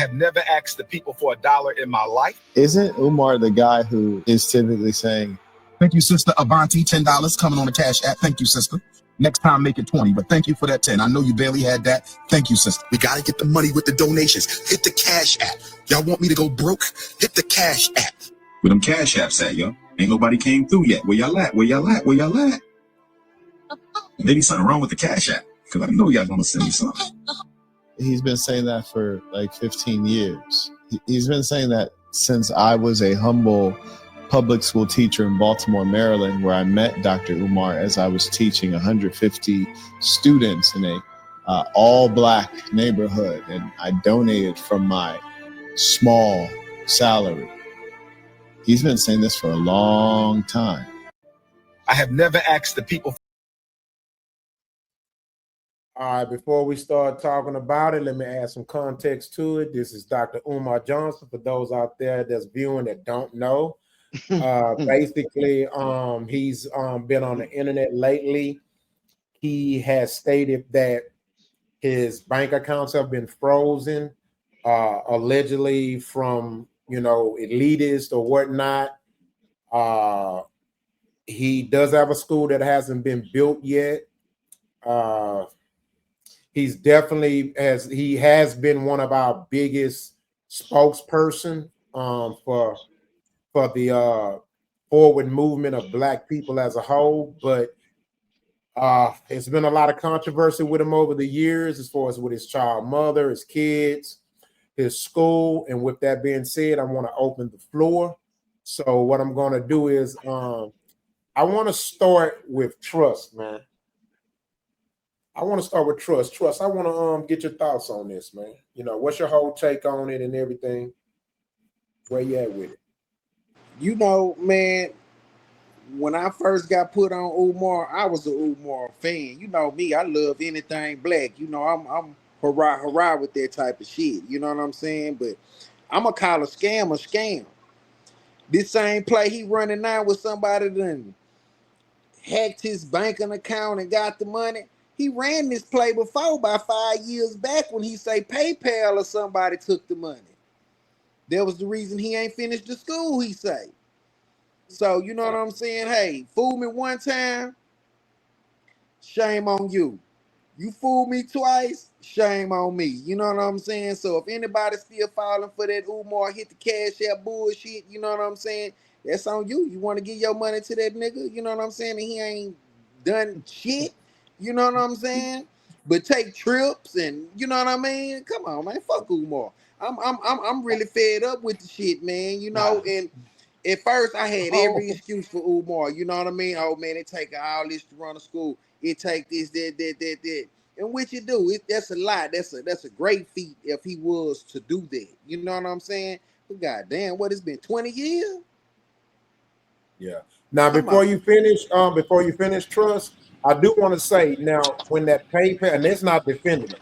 have never asked the people for $1 in my life. Isn't Umar the guy who is typically saying, "Thank you, sister Avanti, $10 coming on the Cash App. Thank you, sister. Next time, make it 20, but thank you for that 10. I know you barely had that. Thank you, sister. We got to get the money with the donations. Hit the Cash App. Y'all want me to go broke? Hit the Cash App." Where them Cash Apps at, yo? Ain't nobody came through yet. Where y'all at? Where y'all at? Where y'all at? Maybe something wrong with the Cash App, because I know y'all gonna send me something. he's been saying that for like 15 years. He's been saying that since I was a humble public school teacher in Baltimore, Maryland, where I met Dr. Umar as I was teaching 150 students in a all-black neighborhood, and I donated from my small salary. He's been saying this for a long time. I have never asked the people. All right, before we start talking about it, let me add some context to it. This is Dr. Umar Johnson. For those out there that's viewing that don't know, basically, he's been on the internet lately. He has stated that his bank accounts have been frozen, allegedly from, elitist or whatnot. He does have a school that hasn't been built yet. He's definitely he has been one of our biggest spokesperson for the forward movement of Black people as a whole. But it's been a lot of controversy with him over the years, as far as with his child mother, his kids, his school. And with that being said, I want to open the floor. So what I'm going to do is I want to start with Trust, man. I want to start with Trust. Trust, I want to get your thoughts on this, man. What's your whole take on it and everything? Where you at with it? Man, when I first got put on Umar, I was an Umar fan. You know me, I love anything Black. I'm hurrah with that type of shit. You know what I'm saying? But I'm going to call a scam. This same play he running now with somebody done hacked his banking account and got the money. He ran this play before by 5 years back when he say PayPal or somebody took the money. That was the reason he ain't finished the school, he say. So, you know what I'm saying? Hey, fool me one time, shame on you. You fooled me twice, shame on me. You know what I'm saying? So if anybody's still falling for that Umar hit the Cash App bullshit, you know what I'm saying? That's on you. You want to give your money to that nigga, you know what I'm saying? And he ain't done shit. You know what I'm saying? But take trips and you know what I mean? Come on, man. Fuck Umar. I'm really fed up with the shit, man. And at first I had every excuse for Umar. You know what I mean? Oh man, it take all this to run a school. It take this, that. And what you do, that's a lot. That's a great feat if he was to do that. You know what I'm saying? But goddamn, what it's been 20 years? Yeah. Now before you finish, Trust, I do want to say now when that PayPal, and it's not defending them.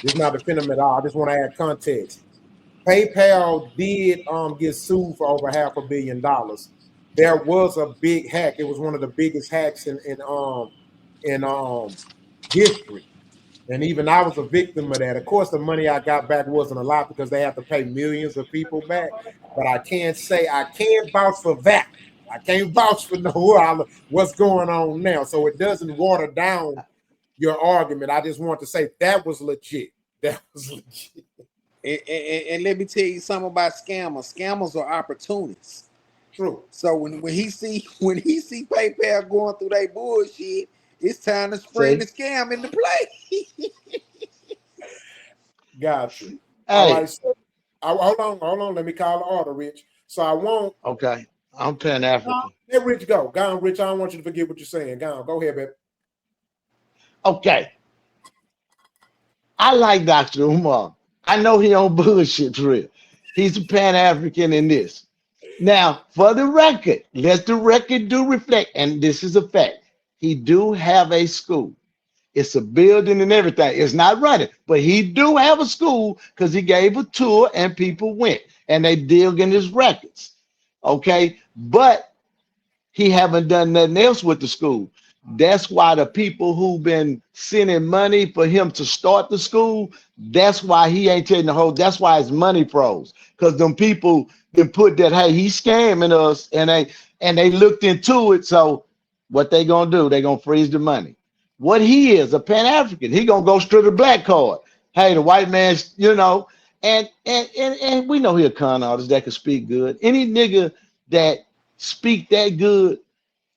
It's not defending them at all. I just want to add context. PayPal did get sued for over $500 million. There was a big hack. It was one of the biggest hacks in history. And even I was a victim of that. Of course, the money I got back wasn't a lot because they have to pay millions of people back. But I can't vouch for that. I can't vouch for what's going on now. So it doesn't water down your argument. I just want to say that was legit. That was legit. And let me tell you something about scammers. Scammers are opportunists. True. So when he see PayPal going through that bullshit, it's time to spring the scam into play. Got you. Hey. All right. So, hold on. Let me call the order, Rich. So I won't. Okay. I'm Pan African. Let Rich go. Go on, Rich. I don't want you to forget what you're saying. Go ahead, baby. Okay. I like Dr. Umar. I know he on bullshit for real. He's a Pan-African in this. Now, for the record, let the record do reflect, and this is a fact. He do have a school. It's a building and everything. It's not running, but he do have a school because he gave a tour and people went and they dig in his records. Okay, but he haven't done nothing else with the school. That's why the people who've been sending money for him to start the school, that's why he ain't taking the whole. That's why it's money pros. Because them people then put that, hey, he's scamming us, and they looked into it. So what they gonna do? They gonna freeze the money. What he is, a Pan-African, he gonna go straight to the black card. Hey, the white man's, and we know he a con artist that can speak good. Any nigga that speak that good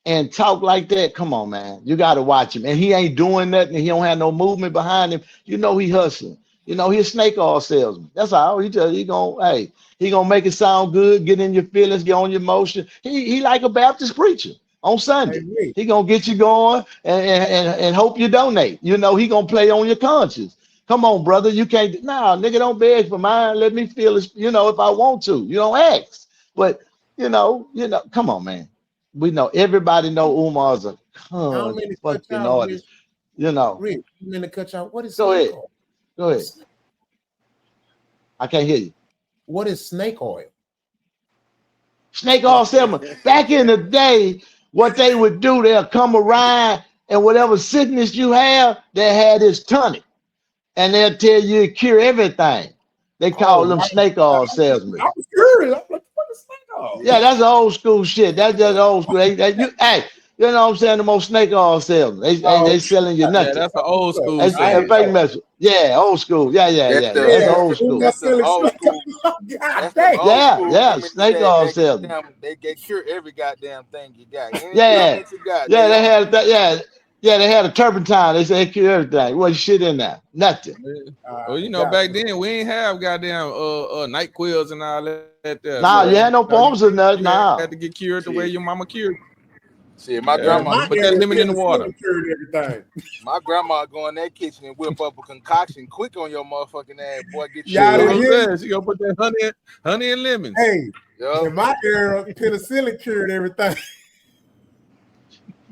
and talk like that, come on, man. You got to watch him. And he ain't doing nothing. He don't have no movement behind him. You know he hustling. You know, he a snake oil salesman. That's all. He gonna make it sound good, get in your feelings, get on your emotion. He like a Baptist preacher on Sunday. Hey, Rick. He gonna get you going and hope you donate. You know, he gonna play on your conscience. Come on, brother. You can't, nah, nigga, don't beg for mine. Let me feel it, if I want to. You don't ask. But come on, man. We know everybody know Umar's a How con many cut fucking y'all, Rick? artist. Rick, how many cut y'all? What is Go snake ahead. oil? Go ahead. I can't hear you. What is snake oil? Snake oil salesman. Back in the day, what they would do, they'll come around and whatever sickness you have, they had this tonic. And they'll tell you to cure everything. They call them Right. snake oil salesmen. I was curious. I'm like, what is snake oil? Yeah, that's old school shit. That's just old school. You know what I'm saying? The most snake oil salesmen. They selling you Yeah, nothing. that's an old school That's saying. a fake message. Yeah, old school. Yeah. That's old school. That's the old school. God That's dang. the old school. Yeah, Them niggas snake oil salesman. they get cure every goddamn thing you got. Any Yeah, ailment you got, yeah, they they on. had that. Yeah, they had a turpentine. They said cure everything. What shit in there? Nothing. Well, back then we ain't have goddamn night quills and all that there. Nah, So you had no forms or nothing. you had Nah. to get cured the way your mama cured. See, my Yeah, grandma, My put that lemon in the penicillin water. cured everything. my grandma go in that kitchen and whip up a concoction quick on your motherfucking ass, boy. Get you. Y'all That's didn't what I'm hear saying. She gonna put that honey and lemons. Hey, Yo. in my era, penicillin cured everything.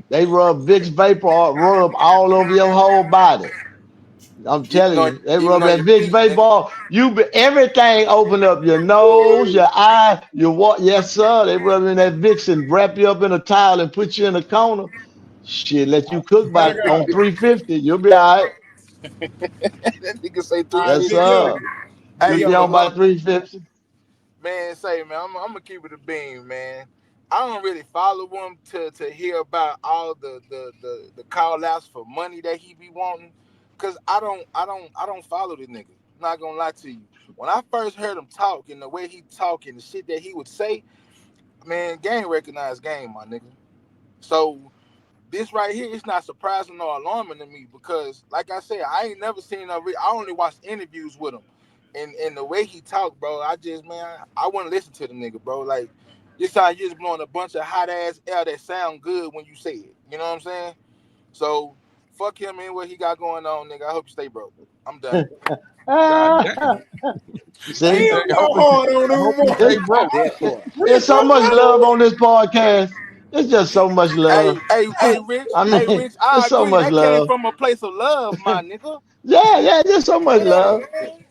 They rub Vicks Vapor rub all over your whole body. I'm telling you, they Even rub on that your Vicks feet, nigga. Vapor. Everything open up your nose, your eye, your what? Yes, sir. They rub in that Vicks and wrap you up in a towel and put you in a corner. Shit, let you cook My by God. on 350. You'll be all right. That nigga say I Yes, 350. tell sir. you. You'll Hey, be but on by look, 350. man, say, man, I'm gonna keep it a beam, man. I don't really follow him to hear about all the call outs for money that he be wanting, cause I don't follow the nigga. I'm not gonna lie to you. When I first heard him talk and the way he talk and the shit that he would say, man, game recognized game, my nigga. So this right here, it's not surprising or alarming to me because, like I said, I ain't never seen I only watched interviews with him, and the way he talk, bro, I want to listen to the nigga, bro. Like this time, you just blowing a bunch of hot ass air that sound good when you say it. You know what I'm saying? So fuck him and what he got going on, nigga. I hope you stay broke. I'm done. God damn. See, He Damn, said, y'all hard on I hope you Umar. stay it's, broke. That part. it's so much love on this podcast. It's just so much Hey, love. hey, Rich. I Hey, mean, Rich. I it's so agree. much That came love. from a place of love, my nigga. Yeah, just so much love.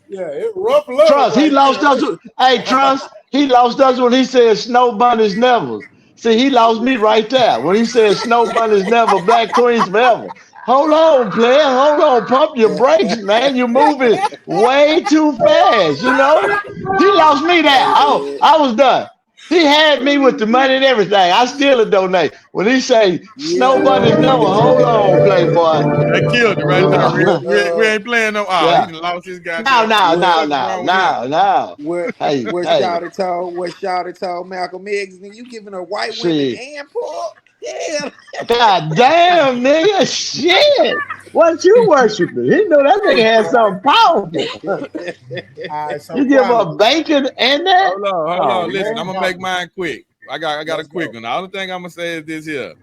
Yeah, it's rough love Trust, he right lost us. there. Hey, Trust, he lost us when he said snow bunnies never. See, he lost me right there when he said snow bunnies never, black queens forever. Hold on, player. Hold on. Pump your brakes, man. You're moving way too fast, you know? He lost me there. Hey, Oh, man. I was done. He had me with the money and everything. I still a donate. When he say snow Yeah. bunnies never, hold on, playboy. That killed it right You there, Rich. know, We ain't playing no. He yeah. done lost his No, goddamn. no, What the no, What fuck is no, wrong with him? no. what Hey, what hey, Shawty told Malcolm X, and you giving her white women see. and poor? Yeah. God damn, nigga. Shit. What you worshiping? He knew that nigga had something powerful. All right, so You give quality. up bacon and that? Hold Oh, on. Listen, I'm man. gonna make mine quick. I got a Let's quick go. one. The only thing I'm gonna say is this here.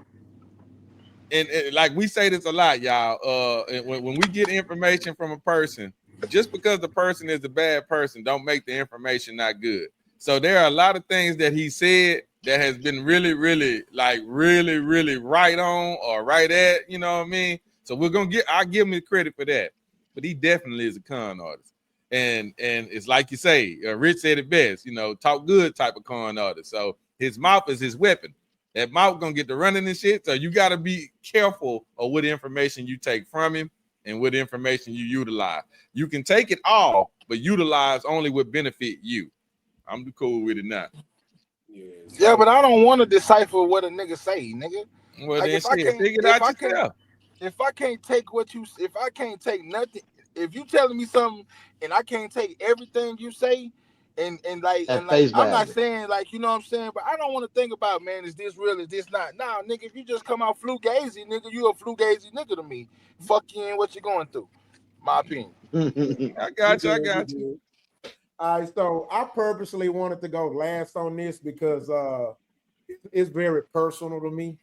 And like we say this a lot, y'all. And when we get information from a person, just because the person is a bad person, don't make the information not good. So there are a lot of things that he said that has been really, really, really right on or right at, you know what I mean? So I'll give him the credit for that. But he definitely is a con artist. And it's like you say, Rich said it best, talk good type of con artist. So his mouth is his weapon. That mouth gonna get to running and shit. So you gotta be careful of what information you take from him and what information you utilize. You can take it all, but utilize only what benefit you. I'm cool with it now. Yeah, but I don't want to decipher what a nigga say, nigga. Well, Like then shit, figure it out yourself. if I can't take if I can't take nothing, if you telling me something and I can't take everything you say, and At face I'm not value. saying like, you know what I'm saying, but I don't want to think about, man, is this real, is this not? Nah, nigga, if you just come out flugazy, nigga, you a flugazy nigga to me. Fuck you and what you going through. My opinion. I got you. I got you. All right, so I purposely wanted to go last on this because it's very personal to me.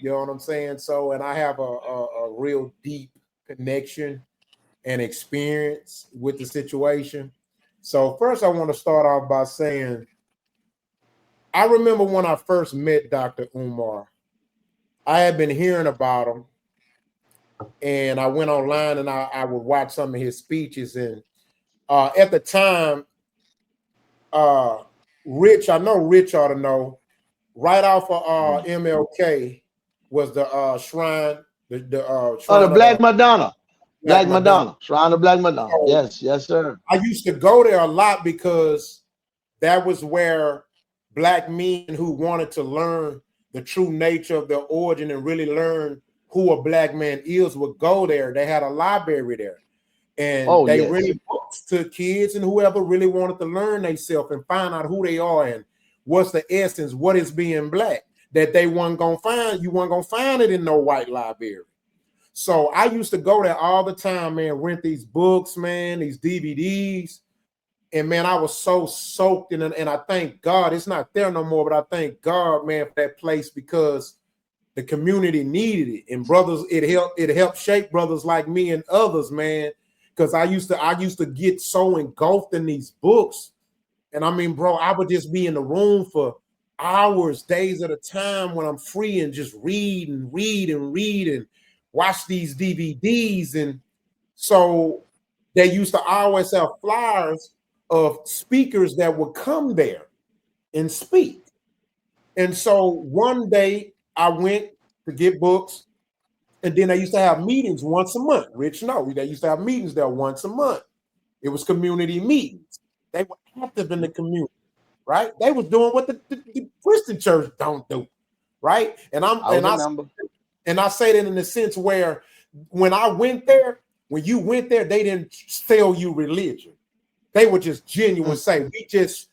You know what I'm saying? So, and I have a real deep connection and experience with the situation. So, first, I want to start off by saying I remember when I first met Dr. Umar, I had been hearing about him, and I went online and I would watch some of his speeches. And at the time, Rich, I know Rich ought to know, right off of MLK was the shrine, the Oh, the shrine of Black Madonna. Black Black Madonna. Madonna. Shrine of Black Madonna. So Yes, yes, sir. I used to go there a lot because that was where Black men who wanted to learn the true nature of their origin and really learn who a Black man is would go there. They had a library there. And Oh, they yes. really books to kids and whoever really wanted to learn themselves and find out who they are and what's the essence, what is being Black, that they weren't gonna find. You weren't gonna find it in no white library. So I used to go there all the time, man, rent these books, man, these DVDs. And man, I was so soaked in it. And I thank God it's not there no more, but I thank God, man, for that place because the community needed it. And brothers, it helped shape brothers like me and others, man. Because I used to get so engulfed in these books. And I mean, bro, I would just be in the room for hours, days at a time when I'm free and just read and read and read and watch these DVDs. And so they used to always have flyers of speakers that would come there and speak. And so one day I went to get books, and then they used to have meetings once a month. Rich, no, they used to have meetings there once a month. It was community meetings. They were active in the community, right? They was doing what the Christian church don't do, right? And I say that in the sense where when I went there, when you went there, they didn't sell you religion. They were just genuine, say, we just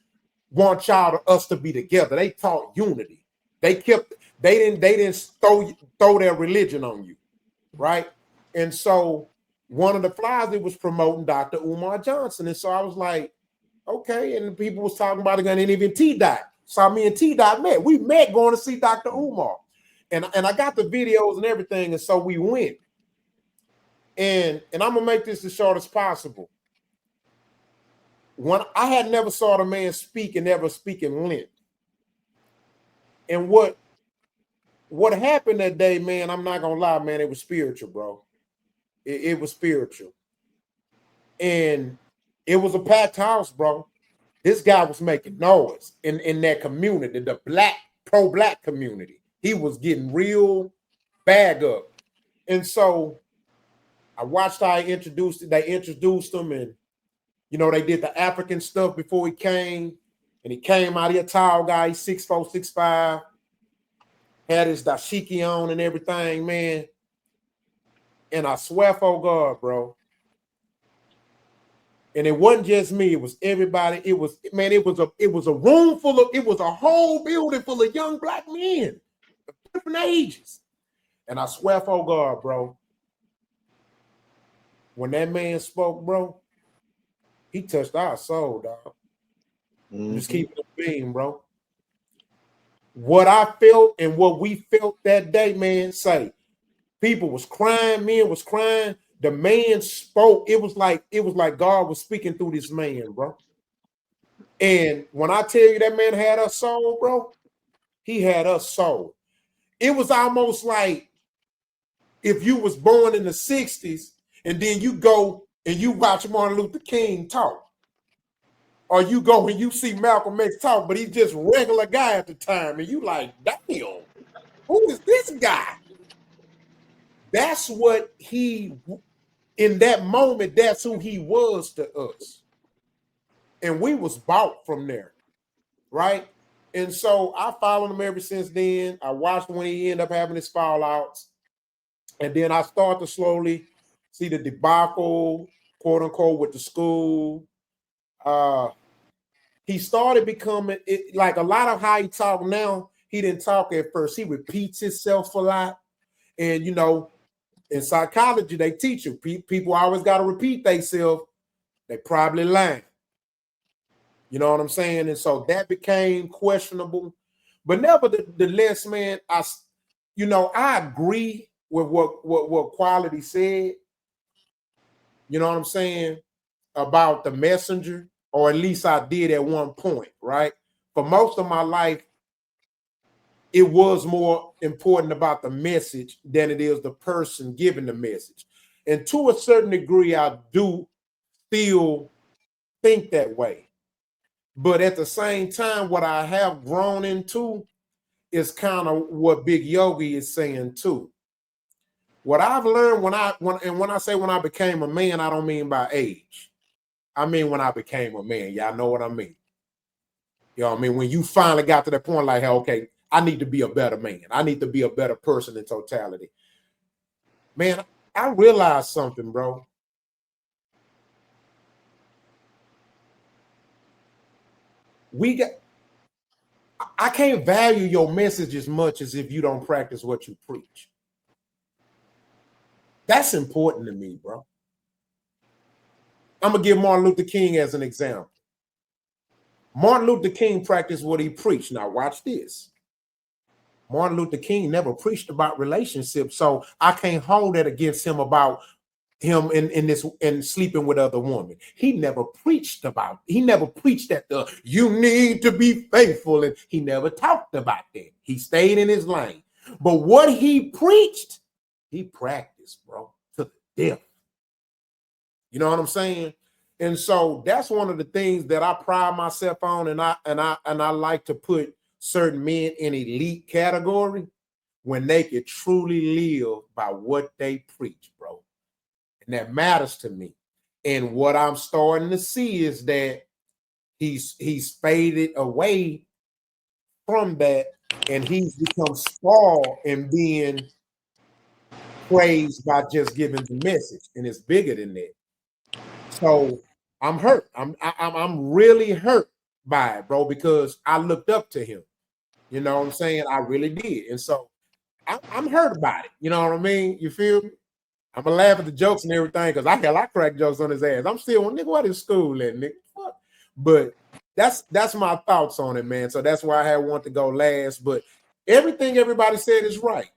want us to be together. They taught unity. They didn't throw their religion on you, right? And so one of the flyers, it was promoting Dr. Umar Johnson. And so I was like, okay. And people was talking about it, and even T-Dot. Saw me and T-Dot met. We met going to see Dr. Umar. And I got the videos and everything. And so we went. And I'm gonna make this as short as possible. When I had never saw the man speak and never speak in length. And what happened that day, man, I'm not gonna lie, man, it was spiritual, bro. It was spiritual. And it was a packed house, bro. This guy was making noise in that community, the pro-Black community. He was getting real bag up. And so I watched how they introduced him, and you know, they did the African stuff before he came, and he came out. He a tall guy, he's 6'4", 6'5", had his dashiki on and everything, man. And I swear for God, bro. And it wasn't just me, it was everybody. It was a room full of, it was a whole building full of young Black men of different ages. And I swear for God, bro, when that man spoke, bro, he touched our soul, dog. Just keep it being, bro. What I felt and what we felt that day, man, say, people was crying, men was crying. The man spoke. It was like God was speaking through this man, bro. And when I tell you that man had us soul, bro, he had us soul. It was almost like if you was born in the 60s and then you go and you watch Martin Luther King talk. or you go and you see Malcolm X talk, but he's just regular guy at the time, and you like, damn, who is this guy? That's what he, in that moment, that's who he was to us. And we was bought from there, right? And so I followed him ever since then. I watched when he ended up having his fallouts. And then I started to slowly see the debacle, quote unquote, with the school. He started becoming like a lot of how he talk now. He didn't talk at first. He repeats himself a lot. And, you know, in psychology, they teach you people always got to repeat themselves. They probably lying. You know what I'm saying? And so that became questionable. But nevertheless, man, I agree with what Quality said. You know what I'm saying? About the messenger, or at least I did at one point, right? For most of my life, it was more important about the message than it is the person giving the message. And to a certain degree, I do still think that way. But at the same time, what I have grown into is kind of what Big Yogi is saying too. What I've learned when I say when I became a man, I don't mean by age. I mean when I became a man. Y'all know what I mean. You know what I mean? When you finally got to that point, like, hey, okay, I need to be a better man. I need to be a better person in totality. Man, I realized something, bro. I can't value your message as much as if you don't practice what you preach. That's important to me, bro. I'm going to give Martin Luther King as an example. Martin Luther King practiced what he preached. Now watch this. Martin Luther King never preached about relationships, so I can't hold that against him about him in sleeping with other women. He never preached that you need to be faithful, and he never talked about that. He stayed in his lane. But what he preached, he practiced, bro, to the death. You know what I'm saying? And so that's one of the things that I pride myself on, and I like to put certain men in elite category when they could truly live by what they preach, bro. And that matters to me. And what I'm starting to see is that he's faded away from that, and he's become spoiled and being praised by just giving the message, and it's bigger than that. So I'm hurt. I'm really hurt by it, bro, because I looked up to him. You know what I'm saying? I really did. And so I'm hurt about it. You know what I mean? You feel me? I'm gonna laugh at the jokes and everything because I crack jokes on his ass. I'm still, nigga, what is school at, nigga? Fuck. But that's my thoughts on it, man. So that's why I had one to go last. But everything everybody said is right.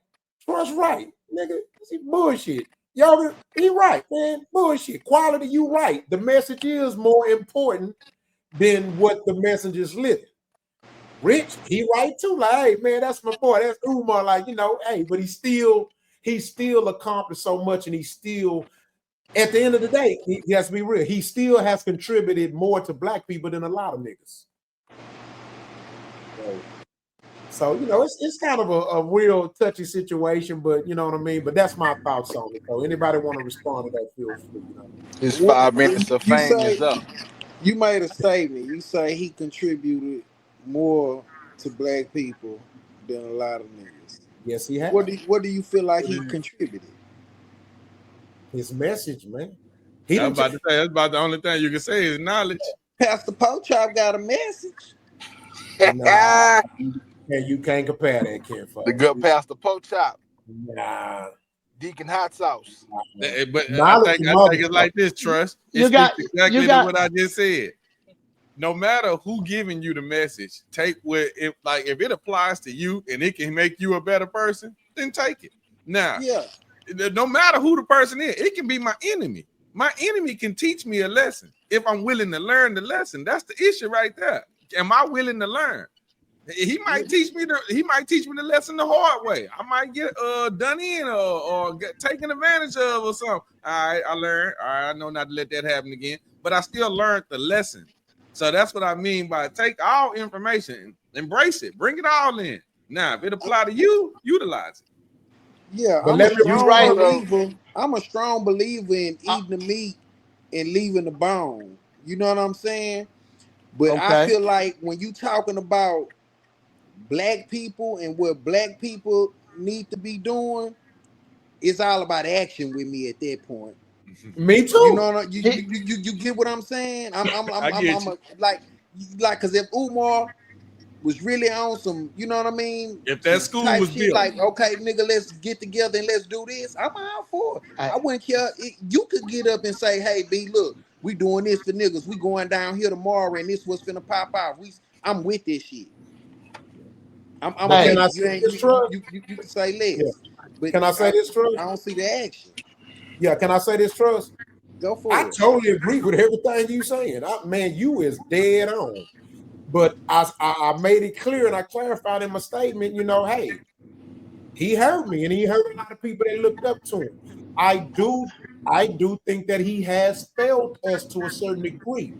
Trust right, nigga. See, bullshit. Y'all, he right, man. Bullshit. Quality, you right. The message is more important than what the message is living. Rich, he right too. Like, hey, man, that's my boy. That's Umar. Like, you know, hey, but he still accomplished so much, and he still, at the end of the day, he has to be real. He still has contributed more to black people than a lot of niggas. So you know, it's kind of a real touchy situation, but you know what I mean. But that's my thoughts on it. So anybody want to respond to that, feel free. You know? His 5 minutes of fame is up. You made a statement. You say he contributed more to black people than a lot of niggas. Yes, he has. What do you feel like he contributed? His message, man. I was about to say that's about the only thing you can say is knowledge. Pastor Pochop got a message. Nah, you can't compare that, Ken. The good Pastor Pochop. Nah. Deacon Hot Sauce. But I think it's like this, Trust. It's exactly what I just said. No matter who giving you the message, take if it applies to you and it can make you a better person, then take it. Now, no matter who the person is, it can be my enemy. My enemy can teach me a lesson if I'm willing to learn the lesson. That's the issue right there. Am I willing to learn? He might teach me the lesson the hard way. I might get done in or get taken advantage of or something. All right, I learned. All right, I know not to let that happen again. But I still learned the lesson. So that's what I mean by take all information, embrace it, bring it all in. Now, if it apply to you, utilize it. Yeah, But I'm a let me You strong right. believer. I'm a strong believer in Uh, eating the meat and leaving the bone. You know what I'm saying? But I okay. feel like when you talking about black people and what black people need to be doing, it's all about action with me at that point. Me You too. know what you get what I'm saying? I get I'm you. a, like because if Umar was really on some, you know what I mean, If that some school type was shit built, like, okay, nigga, let's get together and let's do this. I'm all for it. I, I wouldn't care. You could get up and say, hey, B, look, we doing this for niggas. We going down here tomorrow, and this what's finna pop off. I'm with this shit. I'm But with can hey, it. I You say ain't this, Trust? you can say Yeah. less, but Can I say this, I Trust? don't see the action. Yeah. Can I say this, Trust? Go I for it. totally agree with everything you saying. Man, you is dead on. But I made it clear and I clarified in my statement, hey, he hurt me and he hurt a lot of people that looked up to him. I do think that he has failed us to a certain degree.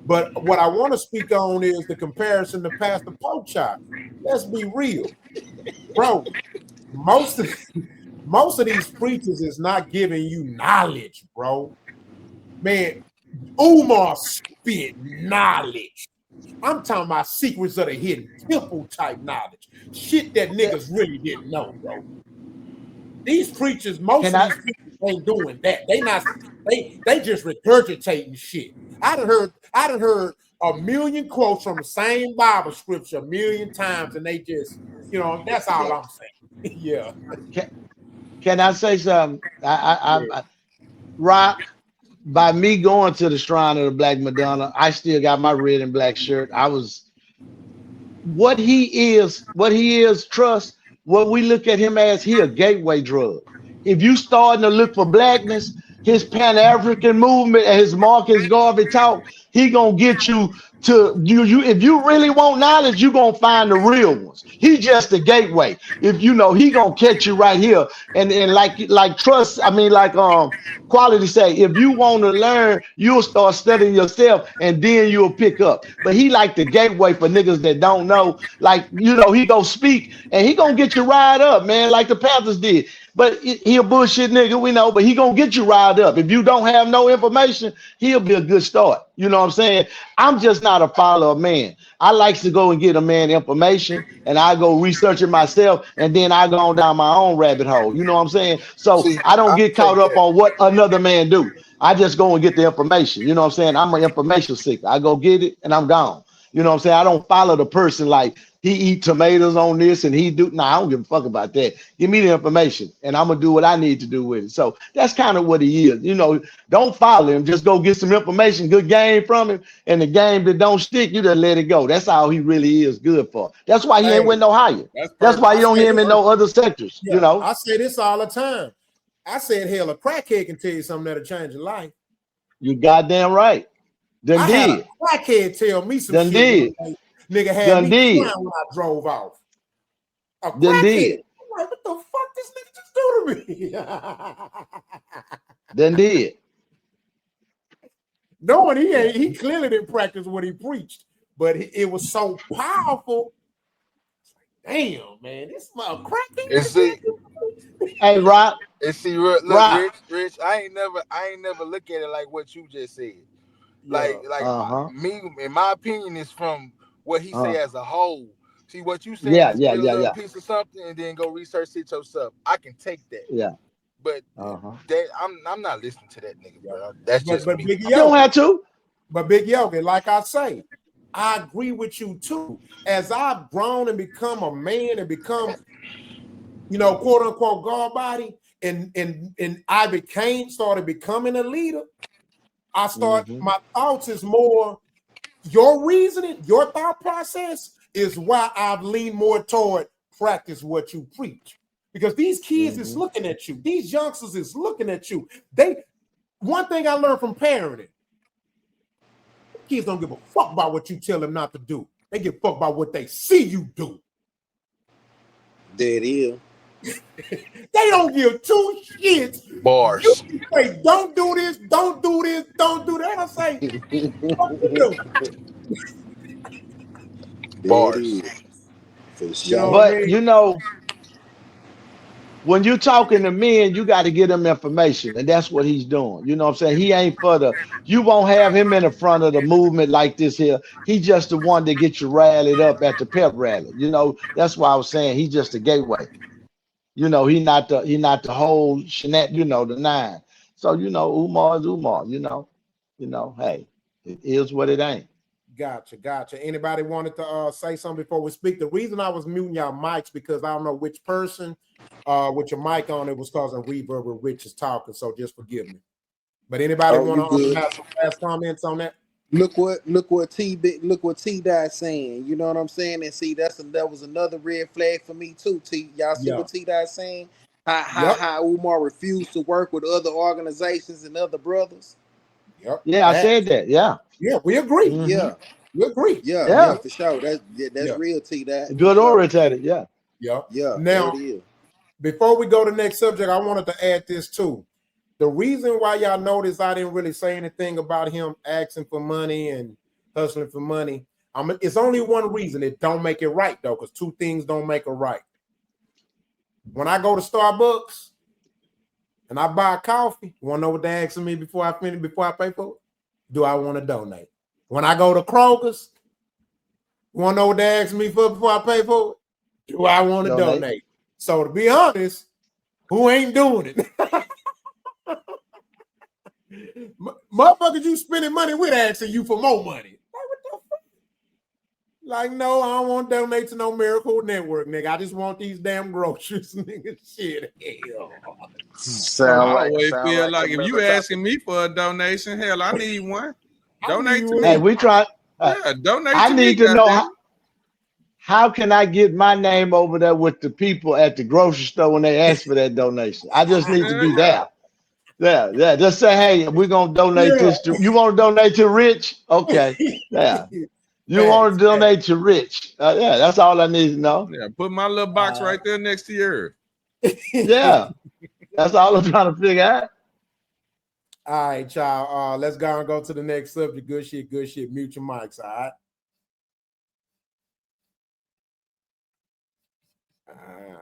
But what I want to speak on is the comparison to Pastor Pochop. Let's be real, bro. Most of most of these preachers is not giving you knowledge, bro. Man, Umar spit knowledge. I'm talking about secrets of the hidden temple type knowledge. Shit that niggas really didn't know, bro. These preachers, most can of I? these preachers ain't doing that. They just regurgitating shit. I done heard a million quotes from the same Bible scripture a million times, and they just, that's all I'm saying. Yeah. Can, can I say something? Yeah. Rock, by me going to the shrine of the Black Madonna, I still got my red and black shirt. I was what he is, trust, what we look at him as, he a gateway drug. If you starting to look for blackness, his Pan-African movement and his Marcus Garvey talk, he gonna get you to you if you really want knowledge, you gonna find the real ones. He just the gateway. If you know, he gonna catch you right here. And like trust, I mean, like quality say, if you want to learn, you'll start studying yourself and then you'll pick up. But he like the gateway for niggas that don't know. Like, he go speak and he gonna get you riled up, man, like the Panthers did. But he a bullshit nigga, we know, but he gonna get you riled up. If you don't have no information, he'll be a good start. You know what I'm saying? I'm just not a follower of man. I like to go and get a man information and I go research it myself and then I go on down my own rabbit hole. You know what I'm saying? So See, I don't I get caught take up that. on what another man do. I just go and get the information. You know what I'm saying? I'm an information seeker. I go get it and I'm gone. You know what I'm saying? I don't follow the person like he eat tomatoes on this and he do. Nah, I don't give a fuck about that. Give me the information and I'm gonna do what I need to do with it. So that's kind of what he is. Don't follow him. Just go get some information, good game from him, and the game that don't stick, you just let it go. That's all he really is good for. That's why he Hey, ain't went no higher. that's That's why perfect. I you don't say hear him this. in no other sectors. Yeah, I say this all the time. I said, hell, a crackhead can tell you something that'll change your life. You goddamn right. Done I had a did. crackhead tell me some Done shit one did. day. Nigga had Done me did. crying when I drove off. A Done crackhead. did. I'm like, what the fuck this nigga just do to me? Done did. Knowing he clearly didn't practice what he preached, but it was so powerful. Damn, man, this my crackhead And nigga said see, this. Hey, Rock. look, Rock. Rich. I ain't never look at it like what you just said. Yeah, Uh-huh. Me, in my opinion, is from what he say Uh, as a whole. See, what you saying yeah, is yeah, get a yeah, little yeah. piece of something and then go research it yourself. I can take that, Yeah. but Uh-huh. that I'm not listening to that nigga, yeah. bro. That's But just but me. Big You don't Yogi, have to. like I say, I agree with you too. As I've grown and become a man and become, quote unquote God body, and I started becoming a leader. Mm-hmm. My thoughts is more your reasoning, your thought process is why I've leaned more toward practice what you preach. Because these kids is Mm-hmm. looking at you, these youngsters is looking at you. One thing I learned from parenting, kids don't give a fuck about what you tell them not to do. They give a fuck about what they see you do. There it is. They don't give two shits. You Bars. can say, don't do this, don't do this, don't do that. I say, what you do? There it Bars. is. For You know sure. what I But mean? you know, when you're talking to men, you got to get them information, and that's what he's doing. You know what I'm saying? He ain't for the. You won't have him in the front of the movement like this here. He's just the one that gets you rallied up at the pep rally. You know, that's why I was saying he's just a gateway. You know, he not the whole shenan, you know, the nine. So you know, Umar is Umar. Hey, it is what it ain't. Gotcha. Anybody wanted to say something before we speak? The reason I was muting y'all mics because I don't know which person with your mic on it was causing reverb when Rich is talking, so just forgive me. But anybody Oh, want you to good. have some last comments on that? Look what T Dot saying. You know what I'm saying? And see, that was another red flag for me too. T, y'all see Yeah. what T Dot saying? Yep. How Umar refused to work with other organizations and other brothers. Yep. Yeah, I said that. Yeah. Yeah, we agree. Hmm. Yeah, We agree. yeah, Yeah. for sure. That's Yeah. real, T Dot, for Good sure. orator. Yeah. Yeah. Yeah, there it Now, is. before we go to the next subject, I wanted to add this too. The reason why y'all notice I didn't really say anything about him asking for money and hustling for money, it's only one reason. It don't make it right though, because two things don't make it right. When I go to Starbucks and I buy a coffee, you want to know what they asking me before I pay for it? Do I want to donate? When I go to Kroger's, you want to know what they ask me for before I pay for it? Do I want to Donate. donate? So to be honest, who ain't doing it? Motherfuckers, you spending money with asking you for more money. Like, what the fuck? Like, no, I don't want to donate to no Miracle Network, nigga. I just want these damn groceries, nigga. Shit, hell. I Sound always feel like a like if you military. asking me for a donation, hell, I need one. I Donate need to Hey, me. one. we try. Yeah, donate I to me, need to know goddamn. how can I get my name over there with the people at the grocery store when they ask for that donation. I just need to Yeah, be yeah. there. Yeah, yeah. Just say, hey, we're gonna donate Yeah. this to you. Want to donate to Rich? Okay. Yeah. You want Facts, to facts. donate to Rich? Yeah, that's all I need to know. Yeah, put my little box right there next to yours. Yeah, that's all I'm trying to figure out. All right, y'all. Let's go and go to the next subject. Good shit, good shit. Mute your mics, all right? All right.